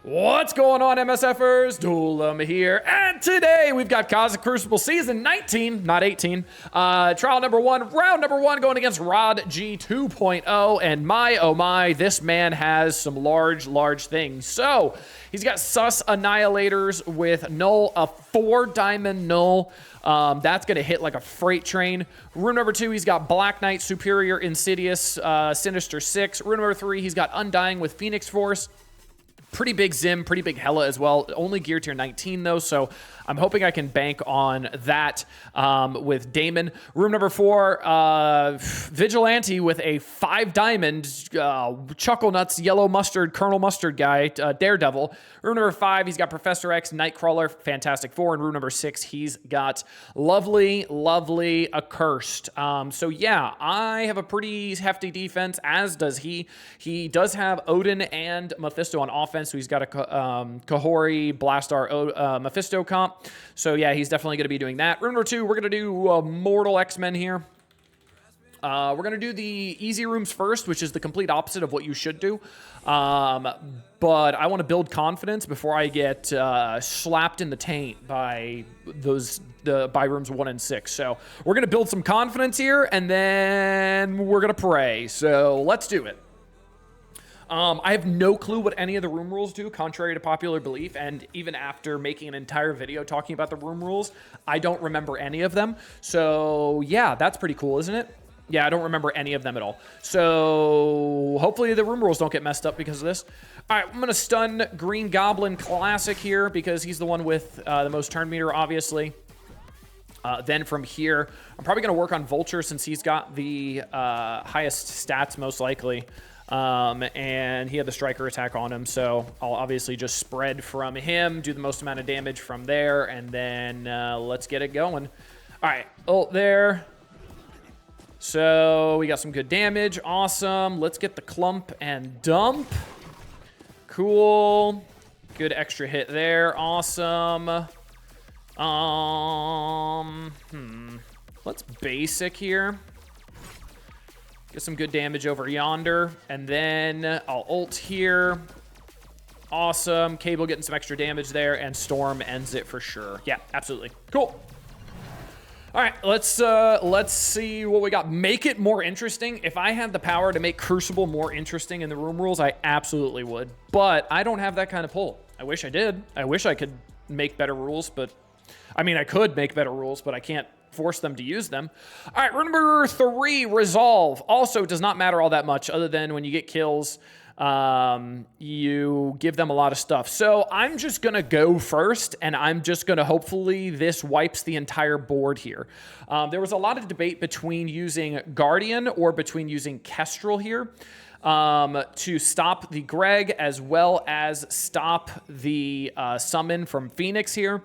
What's going on, MSFers? Duelam here, and today we've got Crucible Season 19, not 18. Trial number 1, round number 1, going against Rod G 2.0, and my, oh my, this man has some large things. So, he's got Sus Annihilators with Null, a 4-diamond Null. That's going to hit like a freight train. Rune number 2, he's got Black Knight, Superior, Insidious, Sinister 6. Rune number 3, he's got Undying with Phoenix Force. Pretty big Zim, pretty big Hella as well. Only gear tier 19 though, so I'm hoping I can bank on that with Damon. Room number 4, Vigilante with a 5-diamond Chuckle Nuts, Yellow Mustard, Colonel Mustard guy, Daredevil. Room number 5, he's got Professor X, Nightcrawler, Fantastic Four. And room number 6, he's got lovely Accursed. So yeah, I have a pretty hefty defense, as does he. He does have Odin and Mephisto on offense, so he's got a Kahori, Blastar, Mephisto comp. So yeah, he's definitely going to be doing that. Room number 2, we're going to do Mortal X-Men here. We're going to do the easy rooms first, which is the complete opposite of what you should do. But I want to build confidence before I get slapped in the taint by by rooms 1 and 6. So we're going to build some confidence here, and then we're going to pray. So let's do it. I have no clue what any of the room rules do, contrary to popular belief, and even after making an entire video talking about the room rules, I don't remember any of them. So yeah, that's pretty cool, isn't it? Yeah, I don't remember any of them at all. So hopefully the room rules don't get messed up because of this. All right, I'm going to stun Green Goblin Classic here because he's the one with the most turn meter, obviously. Then from here, I'm probably going to work on Vulture since he's got the highest stats most likely. And he had the striker attack on him, so I'll obviously just spread from him, do the most amount of damage from there, and then let's get it going. All right, ult there. So we got some good damage. Awesome. Let's get the clump and dump. Cool. Good extra hit there. Awesome. Let's basic here. Get some good damage over yonder. And then I'll ult here. Awesome. Cable getting some extra damage there. And Storm ends it for sure. Yeah, absolutely. Cool. All right, let's see what we got. Make it more interesting. If I had the power to make Crucible more interesting in the room rules, I absolutely would. But I don't have that kind of pull. I wish I did. I wish I could make better rules, but... I mean, I could make better rules, but I can't force them to use them. All right, rule number 3, Resolve. Also does not matter all that much other than when you get kills, you give them a lot of stuff. So I'm just going to go first, and I'm just going to hopefully this wipes the entire board here. There was a lot of debate between using Guardian or between using Kestrel here. To stop the Greg as well as stop the summon from Phoenix here.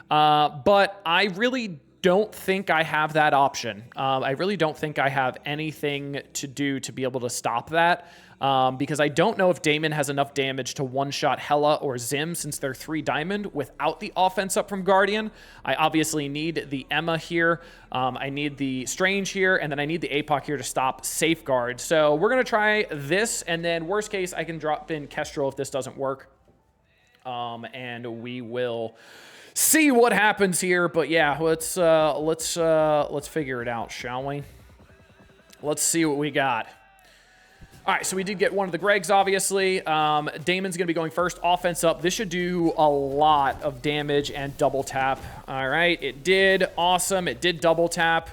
But I really don't think I have that option. I really don't think I have anything to do to be able to stop that. Because I don't know if Damon has enough damage to one-shot Hella or Zim since they're 3-diamond without the offense up from Guardian. I obviously need the Emma here. I need the Strange here, and then I need the APOC here to stop Safeguard. So we're going to try this, and then worst case, I can drop in Kestrel if this doesn't work. And we will... see what happens here, but yeah, let's figure it out, shall we? Let's see what we got. All right, so we did get one of the Gregs, obviously. Damon's going to be going first, offense up. This should do a lot of damage and double tap. All right, it did. Awesome. It did double tap.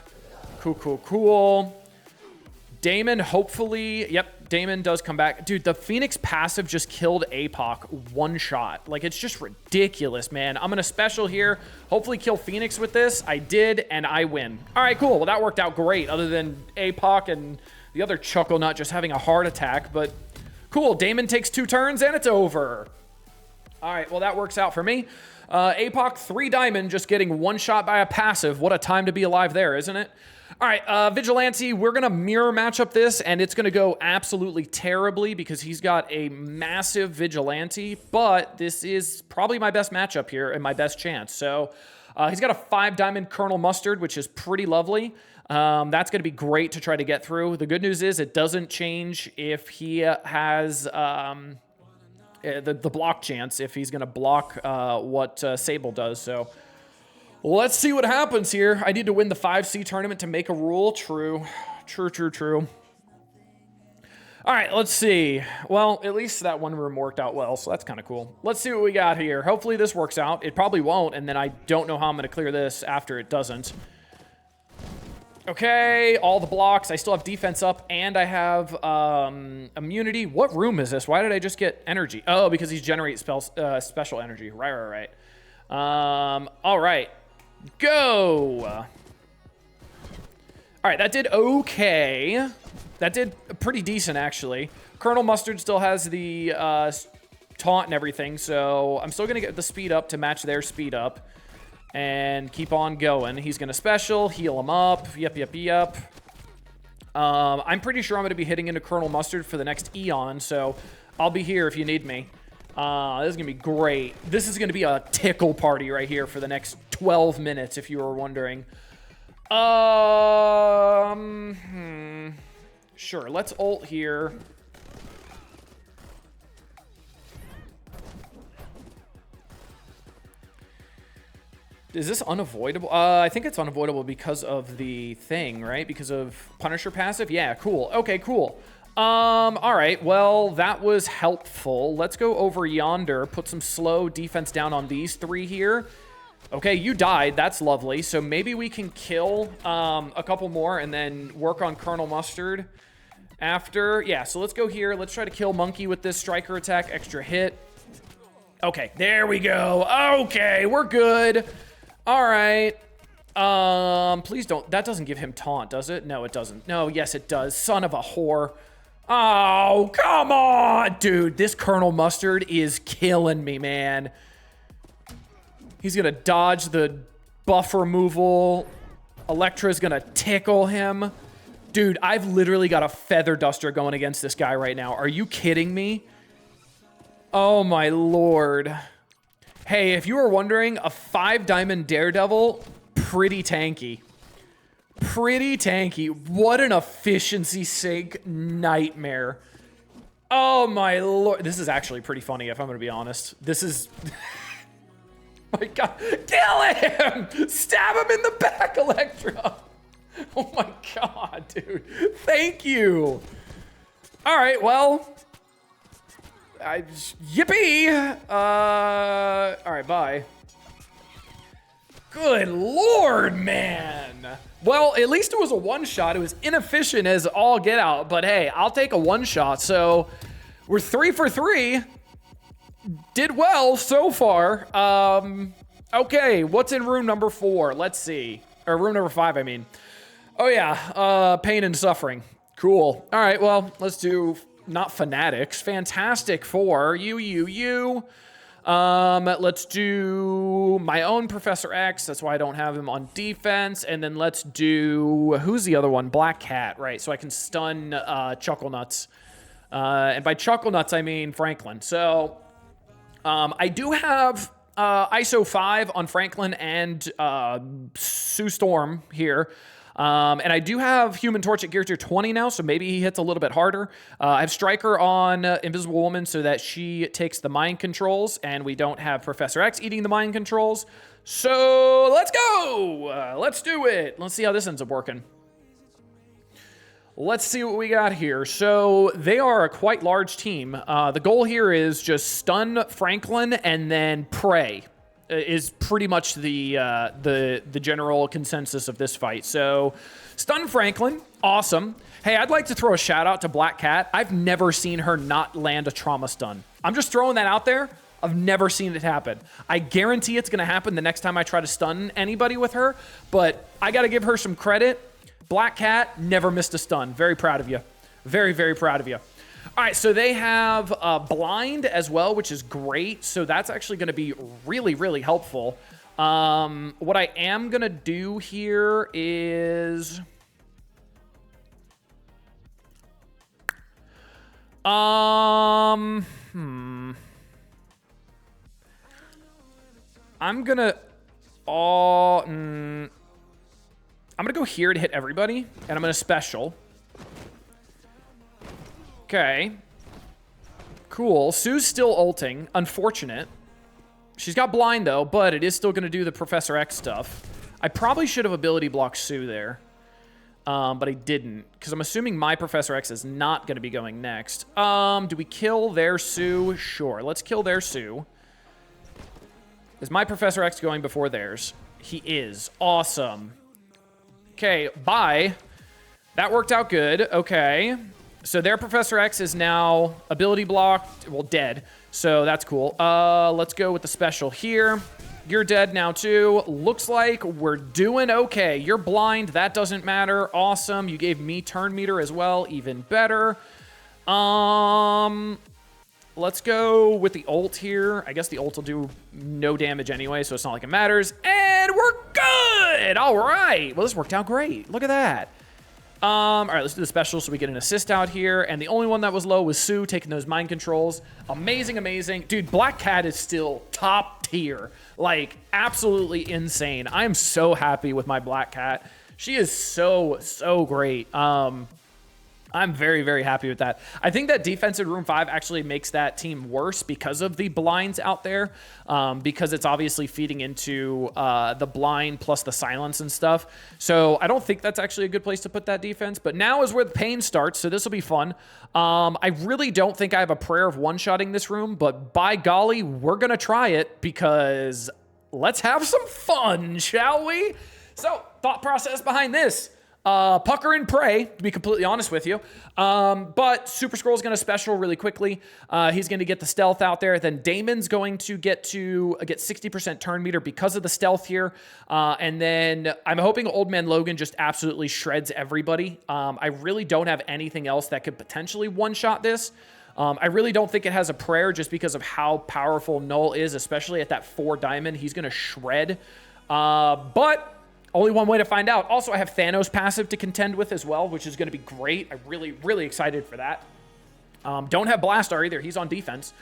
Cool. Damon, hopefully, yep, Damon does come back. Dude, the Phoenix passive just killed APOC one shot. Like, it's just ridiculous, man. I'm going to special here. Hopefully kill Phoenix with this. I did, and I win. All right, cool. Well, that worked out great, other than APOC and the other Chuckle Nut just having a heart attack. But cool, Damon takes 2 turns, and it's over. All right, well, that works out for me. APOC 3-diamond just getting one shot by a passive. What a time to be alive there, isn't it? All right, Vigilante, we're going to mirror match up this, and it's going to go absolutely terribly because he's got a massive Vigilante, but this is probably my best matchup here and my best chance. So he's got a 5-diamond Colonel Mustard, which is pretty lovely. That's going to be great to try to get through. The good news is it doesn't change if he has the block chance if he's going to block what Sable does. So let's see what happens here. I need to win the 5C tournament to make a rule. True. All right, let's see. Well, at least that one room worked out well, so that's kind of cool. Let's see what we got here. Hopefully this works out. It probably won't, and then I don't know how I'm going to clear this after it doesn't. Okay, all the blocks. I still have defense up, and I have immunity. What room is this? Why did I just get energy? Oh, because he's generating special energy. Right. All right. Go! All right, that did okay. That did pretty decent, actually. Colonel Mustard still has the taunt and everything, so I'm still going to get the speed up to match their speed up and keep on going. He's going to special, heal him up. Yep. I'm pretty sure I'm going to be hitting into Colonel Mustard for the next Eon, so I'll be here if you need me. This is going to be great. This is going to be a tickle party right here for the next 12 minutes, if you were wondering. Sure, let's ult here. Is this unavoidable? I think it's unavoidable because of the thing, right? Because of Punisher passive? Yeah, cool. Okay, cool. All right, well, that was helpful. Let's go over yonder, put some slow defense down on these three here. Okay, you died. That's lovely. So maybe we can kill a couple more and then work on Colonel Mustard after. Yeah, so let's go here. Let's try to kill Monkey with this striker attack. Extra hit. Okay, there we go. Okay, we're good. All right. Please don't. That doesn't give him taunt, does it? No, it doesn't. No, yes, it does. Son of a whore. Oh, come on, dude. This Colonel Mustard is killing me, man. He's going to dodge the buff removal. Elektra's going to tickle him. Dude, I've literally got a feather duster going against this guy right now. Are you kidding me? Oh, my Lord. Hey, if you were wondering, a 5-diamond Daredevil, pretty tanky. Pretty tanky. What an efficiency sake nightmare. Oh, my Lord. This is actually pretty funny, if I'm going to be honest. This is... my God. Kill him! Stab him in the back, Elektra! Oh my God, dude. Thank you. All right, well. Yippee! All right, bye. Good Lord, man. Well, at least it was a one-shot. It was inefficient as all get out, but hey, I'll take a one-shot. So we're 3 for 3. Did well so far. Okay, what's in room number 4? Let's see. Or room number 5, I mean. Oh yeah, pain and suffering. Cool. All right, well, let's do not fanatics. Fantastic Four. Let's do my own Professor X. That's why I don't have him on defense. And then let's do, who's the other one? Black Cat, right? So I can stun Chuckle Nuts. And by Chuckle Nuts, I mean Franklin. So I do have ISO 5 on Franklin and Sue Storm here. And I do have Human Torch at gear tier 20 now, so maybe he hits a little bit harder. I have Striker on Invisible Woman so that she takes the mind controls, and we don't have Professor X eating the mind controls. So let's go! Let's do it! Let's see how this ends up working. Let's see what we got here. So they are a quite large team. The goal here is just stun Franklin and then pray. Is pretty much the general consensus of this fight. So, stun Franklin, awesome. Hey, I'd like to throw a shout out to Black Cat. I've never seen her not land a trauma stun. I'm just throwing that out there. I've never seen it happen. I guarantee it's gonna happen the next time I try to stun anybody with her, but I gotta give her some credit. Black Cat never missed a stun. Very proud of you. Very, very proud of you. All right, so they have blind as well, which is great. So that's actually going to be really, really helpful. What I am going to do here is... I'm going to... I'm going to go here to hit everybody, and I'm going to special. Okay. Cool. Sue's still ulting. Unfortunate. She's got blind, though, but it is still going to do the Professor X stuff. I probably should have ability blocked Sue there, but I didn't, because I'm assuming my Professor X is not going to be going next. Do we kill their Sue? Sure. Let's kill their Sue. Is my Professor X going before theirs? He is. Awesome. Okay, bye. That worked out good. Okay. So their Professor X is now ability blocked, well, dead. So that's cool. Let's go with the special here. You're dead now too. Looks like we're doing okay. You're blind. That doesn't matter. Awesome. You gave me turn meter as well. Even better. Let's go with the ult here. I guess the ult will do no damage anyway, so it's not like it matters. And we're good. All right. Well, this worked out great. Look at that. All right, let's do the special so we get an assist out here. And the only one that was low was Sue taking those mind controls. Amazing, amazing. Dude, Black Cat is still top tier. Like, absolutely insane. I'm so happy with my Black Cat. She is so, so great. I'm very, very happy with that. I think that defense in Room 5 actually makes that team worse because of the blinds out there, because it's obviously feeding into the blind plus the silence and stuff. So I don't think that's actually a good place to put that defense, but now is where the pain starts, so this will be fun. I really don't think I have a prayer of one-shotting this room, but by golly, we're going to try it because let's have some fun, shall we? So, thought process behind this. Pucker and pray, to be completely honest with you. But Super Scroll's going to special really quickly. He's going to get the stealth out there. Then Damon's going to get 60% turn meter because of the stealth here. And then I'm hoping Old Man Logan just absolutely shreds everybody. I really don't have anything else that could potentially one-shot this. I really don't think it has a prayer just because of how powerful Null is, especially at that 4 diamond. He's going to shred. But only one way to find out. Also, I have Thanos passive to contend with as well, which is going to be great. I'm really, really excited for that. Don't have Blastar either. He's on defense.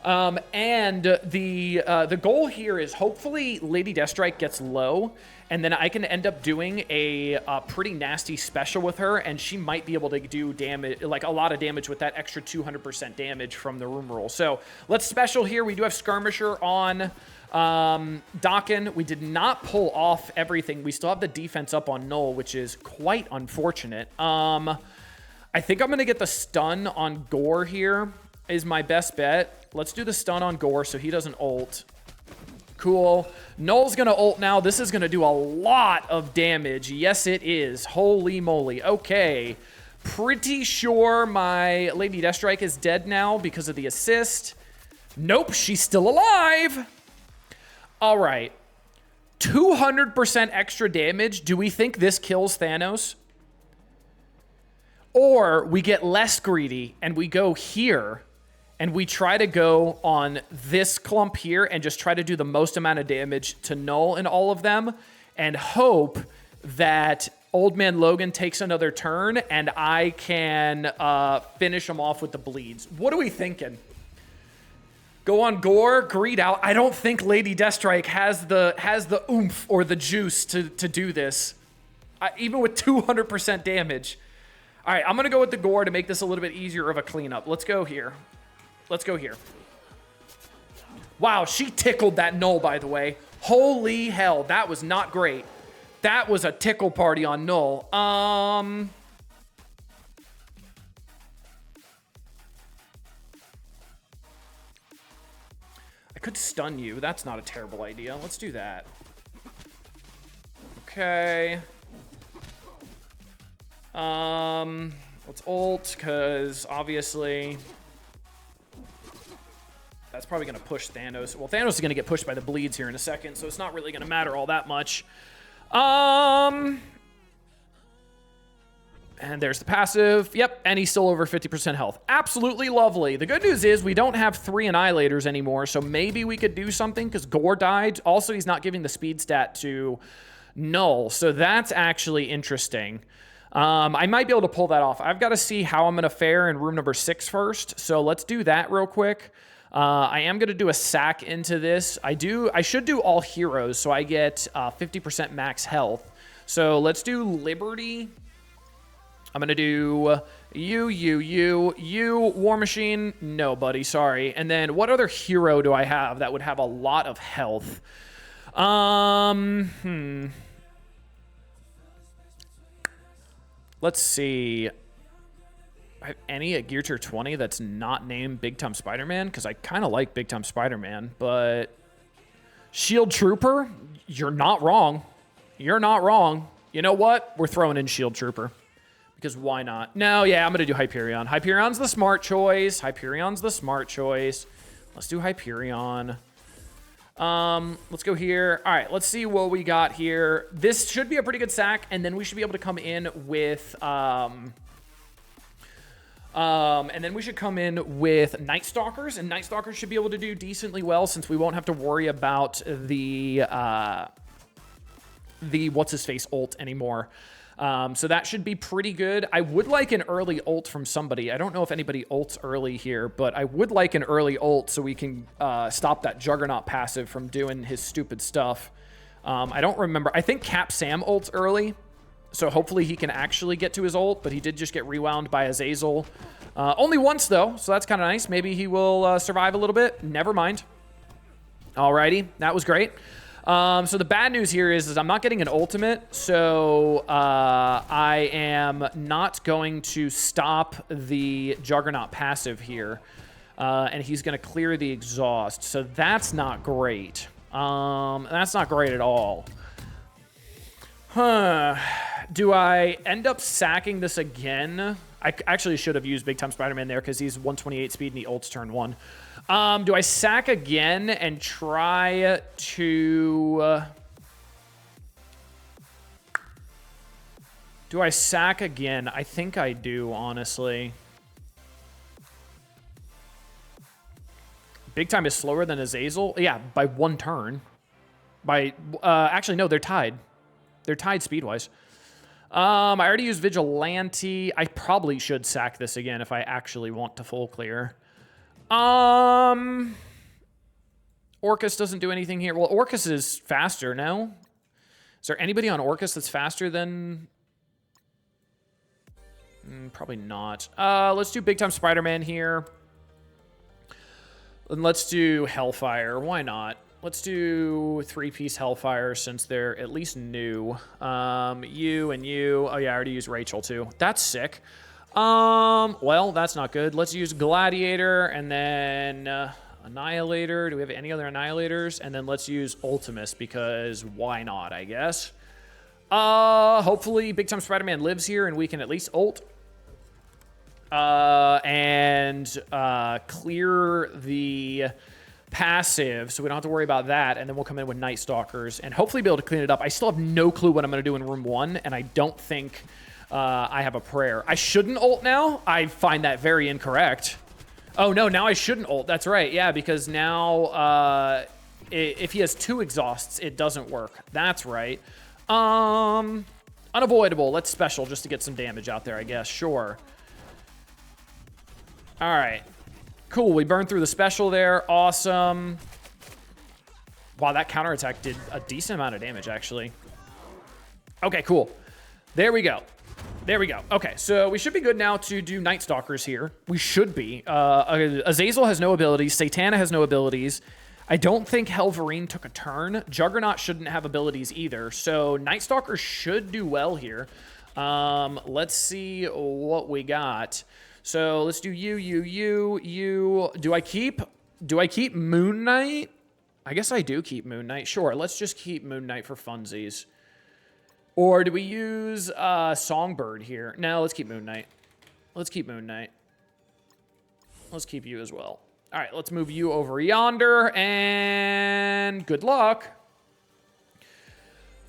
And the goal here is hopefully Lady Deathstrike gets low, and then I can end up doing a pretty nasty special with her, and she might be able to do damage, like a lot of damage with that extra 200% damage from the room roll. So let's special here. We do have Skirmisher on Dakin. We did not pull off everything. We still have the defense up on Null, which is quite unfortunate. I think I'm going to get the stun on Gore here is my best bet. Let's do the stun on Gore so he doesn't ult. Cool. Null's going to ult now. This is going to do a lot of damage. Yes, it is. Holy moly. Okay. Pretty sure my Lady Deathstrike is dead now because of the assist. Nope, she's still alive. All right, 200% extra damage. Do we think this kills Thanos? Or we get less greedy and we go here and we try to go on this clump here and just try to do the most amount of damage to Null and all of them and hope that Old Man Logan takes another turn and I can finish him off with the bleeds. What are we thinking? Go on Gore, greed out. I don't think Lady Deathstrike has the oomph or the juice to do this, even with 200% damage. All right, I'm going to go with the Gore to make this a little bit easier of a cleanup. Let's go here. Let's go here. Wow, she tickled that Null, by the way. Holy hell, that was not great. That was a tickle party on Null. I could stun you. That's not a terrible idea. Let's do that. Okay. Let's ult, because obviously that's probably going to push Thanos. Well, Thanos is going to get pushed by the bleeds here in a second, so it's not really going to matter all that much. And there's the passive. Yep, and he's still over 50% health. Absolutely lovely. The good news is we don't have 3 Annihilators anymore, so maybe we could do something because Gore died. Also, he's not giving the speed stat to Null, so that's actually interesting. I might be able to pull that off. I've got to see how I'm going to fare in room number 6 first, so let's do that real quick. I am going to do a sack into this. I should do all heroes, so I get 50% max health. So let's do Liberty. I'm going to do you, War Machine. No, buddy, sorry. And then what other hero do I have that would have a lot of health? Let's see. I have any at Gear Tier 20 that's not named Big Time Spider-Man? Because I kind of like Big Time Spider-Man, but... Shield Trooper? You're not wrong. You're not wrong. You know what? We're throwing in Shield Trooper. Because why not? No, yeah, I'm going to do Hyperion. Hyperion's the smart choice. Hyperion's the smart choice. Let's do Hyperion. Let's go here. All right, let's see what we got here. This should be a pretty good sack, and then we should be able to come in with... and then we should come in with Night Stalkers, and Night Stalkers should be able to do decently well since we won't have to worry about the what's-his-face ult anymore. So that should be pretty good. I would like an early ult from somebody. I don't know if anybody ults early here, but I would like an early ult so we can stop that Juggernaut passive from doing his stupid stuff. I don't remember. I think Cap Sam ults early. So hopefully he can actually get to his ult, but he did just get rewound by Azazel. Only once, though, so that's kind of nice. Maybe he will survive a little bit. Never mind. Alrighty, that was great. So the bad news here is I'm not getting an ultimate, so I am not going to stop the Juggernaut passive here. And he's going to clear the exhaust, so that's not great. That's not great at all. Huh. Do I end up sacking this again? I actually should have used Big Time Spider-Man there because he's 128 speed and he ults turn 1. Do I sack again and try to... do I sack again? I think I do, honestly. Big Time is slower than Azazel? Yeah, by 1 turn. Actually, no, they're tied. They're tied speed-wise. I already used Vigilante. I probably should sack this again if I actually want to full clear. Orcus doesn't do anything here. Well, Orcus is faster, no? Is there anybody on Orcus that's faster than... probably not. Let's do Big Time Spider-Man here. And let's do Hellfire. Why not? Let's do 3-piece Hellfire since they're at least new. You and you. Oh, yeah, I already used Rachel, too. That's sick. Well, that's not good. Let's use Gladiator and then Annihilator. Do we have any other Annihilators? And then let's use Ultimus because why not, I guess. Hopefully Big Time Spider-Man lives here and we can at least ult. And clear the... passive, so we don't have to worry about that, and then we'll come in with Night Stalkers and hopefully be able to clean it up. I still have no clue what I'm going to do in room 1, and I don't think I have a prayer. I shouldn't ult now? I find that very incorrect. Oh, no, now I shouldn't ult. That's right, yeah, because now if he has 2 exhausts, it doesn't work. That's right. Unavoidable. Let's special just to get some damage out there, I guess. Sure. All right. Cool, we burned through the special there. Awesome. Wow, that counterattack did a decent amount of damage, actually. Okay, cool. There we go. There we go. Okay, so we should be good now to do Night Stalkers here. We should be. Azazel has no abilities. Satana has no abilities. I don't think Helverine took a turn. Juggernaut shouldn't have abilities either. So Night Stalkers should do well here. Let's see what we got. So let's do you. Do I keep Moon Knight? I guess I do keep Moon Knight. Sure, let's just keep Moon Knight for funsies. Or do we use Songbird here? No, let's keep Moon Knight. Let's keep Moon Knight. Let's keep you as well. All right, let's move you over yonder, and good luck.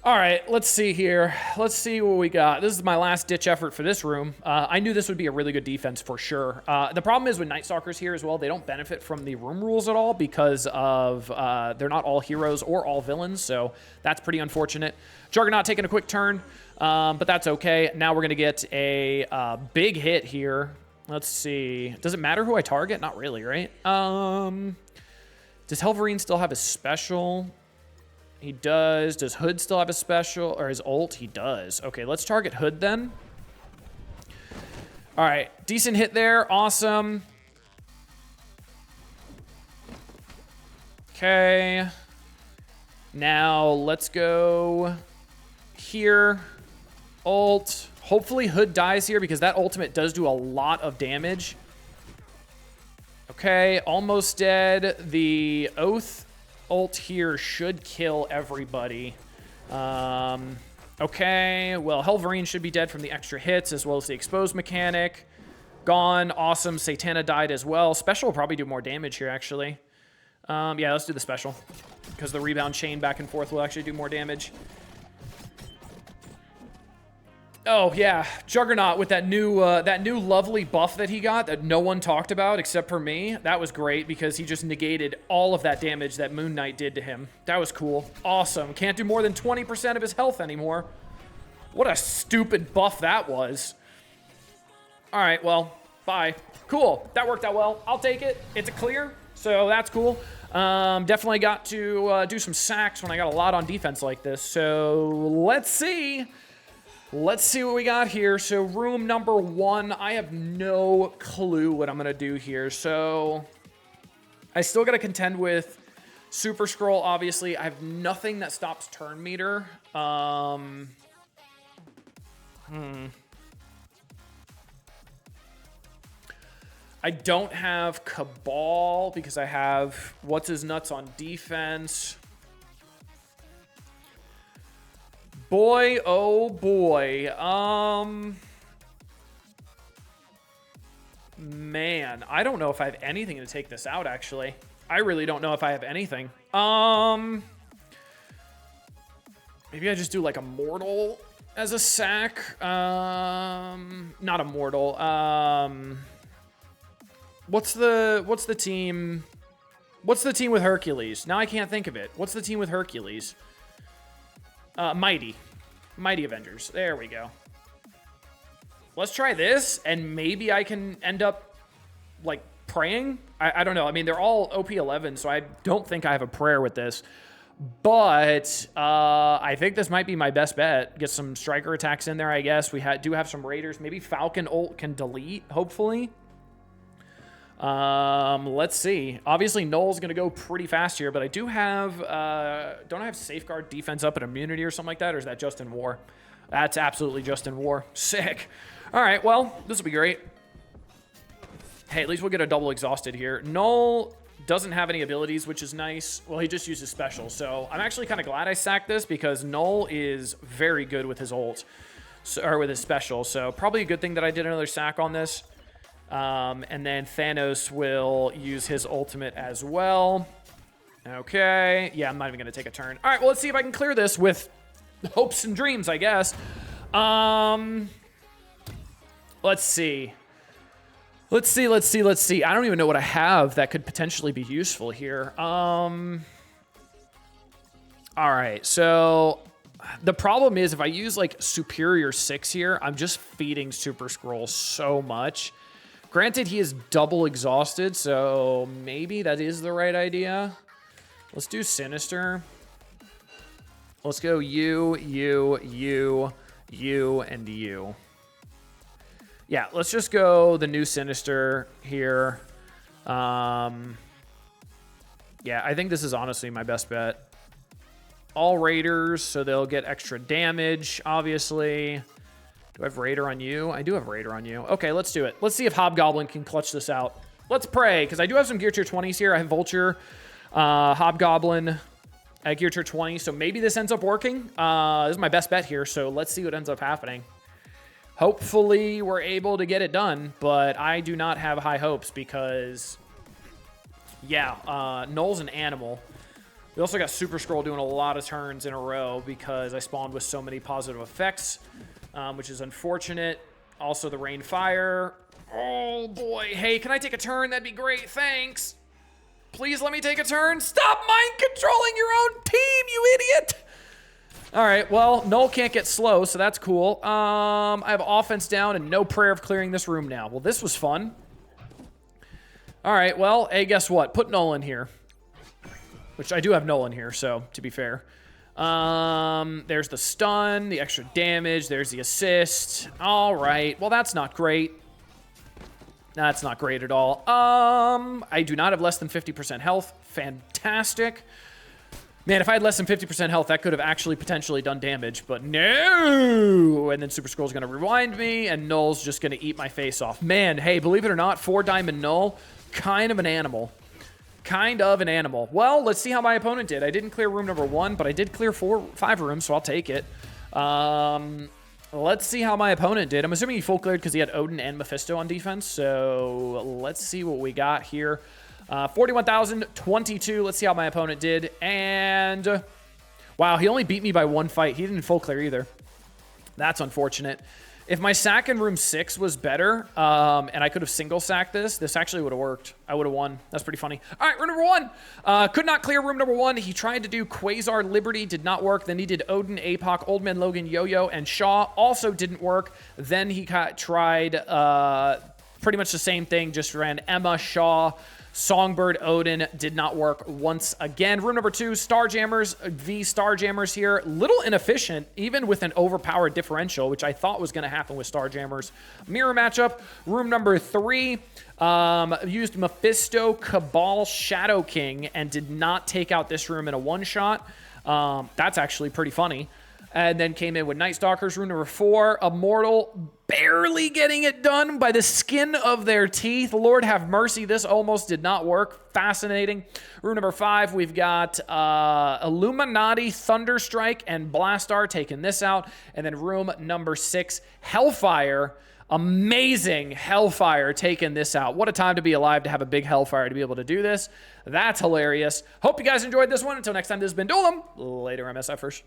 All right, let's see here. Let's see what we got. This is my last-ditch effort for this room. I knew this would be a really good defense for sure. The problem is with Night Stalkers here as well, they don't benefit from the room rules at all because of they're not all heroes or all villains, so that's pretty unfortunate. Juggernaut taking a quick turn, but that's okay. Now we're going to get a big hit here. Let's see. Does it matter who I target? Not really, right? Does Helverine still have his special? He does. Does Hood still have a special or his ult? He does. Okay, let's target Hood then. All right, decent hit there. Awesome. Okay. Now let's go here. Ult. Hopefully Hood dies here because that ultimate does do a lot of damage. Okay, almost dead. The Oath ult here should kill everybody. Okay, well, Helverine should be dead from the extra hits as well as the exposed mechanic. Gone. Awesome. Satana died as well. Special will probably do more damage here, actually. Yeah, let's do the special because the rebound chain back and forth will actually do more damage. Oh, yeah. Juggernaut with that new lovely buff that he got that no one talked about except for me. That was great because he just negated all of that damage that Moon Knight did to him. That was cool. Awesome. Can't do more than 20% of his health anymore. What a stupid buff that was. All right, well, bye. Cool. That worked out well. I'll take it. It's a clear, so that's cool. Definitely got to do some sacks when I got a lot on defense like this. So let's see. Let's see what we got here. So room number 1, I have no clue what I'm going to do here. So I still got to contend with Super Scroll, obviously. I have nothing that stops turn meter. I don't have Cabal because I have What's His Nuts on defense. Boy, oh boy. Man, I don't know if I have anything to take this out, actually. I really don't know if I have anything. Maybe I just do like a Mortal as a sack. Not a Mortal. What's the team? What's the team with Hercules? Now I can't think of it. What's the team with Hercules? Mighty Avengers. There we go. Let's try this, and maybe I can end up, like, praying. I don't know. I mean, they're all OP 11, so I don't think I have a prayer with this. But I think this might be my best bet. Get some striker attacks in there, I guess. We do have some raiders. Maybe Falcon ult can delete, hopefully. Let's see. Obviously, Null's going to go pretty fast here, but I do have, don't I have Safeguard defense up and immunity or something like that, or is that just in war? That's absolutely just in war. Sick. All right, well, this will be great. Hey, at least we'll get a double exhausted here. Null doesn't have any abilities, which is nice. Well, he just uses special, so I'm actually kind of glad I sacked this because Null is very good with his ult, or with his special, so probably a good thing that I did another sack on this. And then Thanos will use his ultimate as well. Okay. Yeah, I'm not even going to take a turn. All right, well, let's see if I can clear this with hopes and dreams, I guess. Let's see. Let's see. I don't even know what I have that could potentially be useful here. All right, so the problem is if I use, like, Superior 6 here, I'm just feeding Super Scroll so much. Granted, he is double exhausted, so maybe that is the right idea. Let's do Sinister. Let's go you, and you. Yeah, let's just go the new Sinister here. Yeah, I think this is honestly my best bet. All Raiders, so they'll get extra damage, obviously. Do I have Raider on you? I do have Raider on you. Okay, let's do it. Let's see if Hobgoblin can clutch this out. Let's pray, because I do have some Gear Tier 20s here. I have Vulture, Hobgoblin at Gear Tier 20, so maybe this ends up working. This is my best bet here, so let's see what ends up happening. Hopefully, we're able to get it done, but I do not have high hopes because, yeah, Null's an animal. We also got Super Scroll doing a lot of turns in a row because I spawned with so many positive effects. Which is unfortunate. Also, the Rain Fire. Oh, boy. Hey, can I take a turn? That'd be great. Thanks. Please let me take a turn. Stop mind controlling your own team, you idiot. All right, well, Null can't get slow, so that's cool. I have offense down and no prayer of clearing this room now. Well, this was fun. All right, well, hey, guess what? Put Null in here. Which I do have Null in here, so to be fair. There's the stun, the extra damage, there's the assist. All right, well, that's not great. That's not great at all. I do not have less than 50% health. Fantastic. Man, if I had less than 50% health, that could have actually potentially done damage, but no! And then Super Scroll's gonna rewind me, and Null's just gonna eat my face off. Man, hey, believe it or not, 4-Diamond Null, kind of an animal. Kind of an animal. Well, let's see how my opponent did. I didn't clear room number 1, but I did clear 5 rooms, so I'll take it. Let's see how my opponent did. I'm assuming he full cleared because he had Odin and Mephisto on defense, so let's see what we got here. 41,022. Let's see how my opponent did. And wow, he only beat me by 1 fight. He didn't full clear either. That's unfortunate. If my sack in room 6 was better, and I could have single sacked this actually would have worked. I would have won. That's pretty funny. All right, room number 1. Could not clear room number 1. He tried to do Quasar Liberty, did not work. Then he did Odin, APOC, Old Man Logan, Yo-Yo, and Shaw. Also didn't work. Then he tried pretty much the same thing, just ran Emma, Shaw, Songbird, Odin, did not work once again. Room number 2, Starjammers v Starjammers here. Little inefficient, even with an overpowered differential, which I thought was going to happen with Starjammers. Mirror matchup. Room number 3, used Mephisto, Cabal, Shadow King, and did not take out this room in a one-shot. That's actually pretty funny. And then came in with Night Stalkers. Room number 4, Immortal, barely getting it done by the skin of their teeth. Lord have mercy, this almost did not work. Fascinating. Room number 5, we've got Illuminati, Thunderstrike, and Blastar taking this out. And then room number 6, Hellfire. Amazing Hellfire taking this out. What a time to be alive to have a big Hellfire to be able to do this. That's hilarious. Hope you guys enjoyed this one. Until next time, this has been Duelim. Later, MSFers.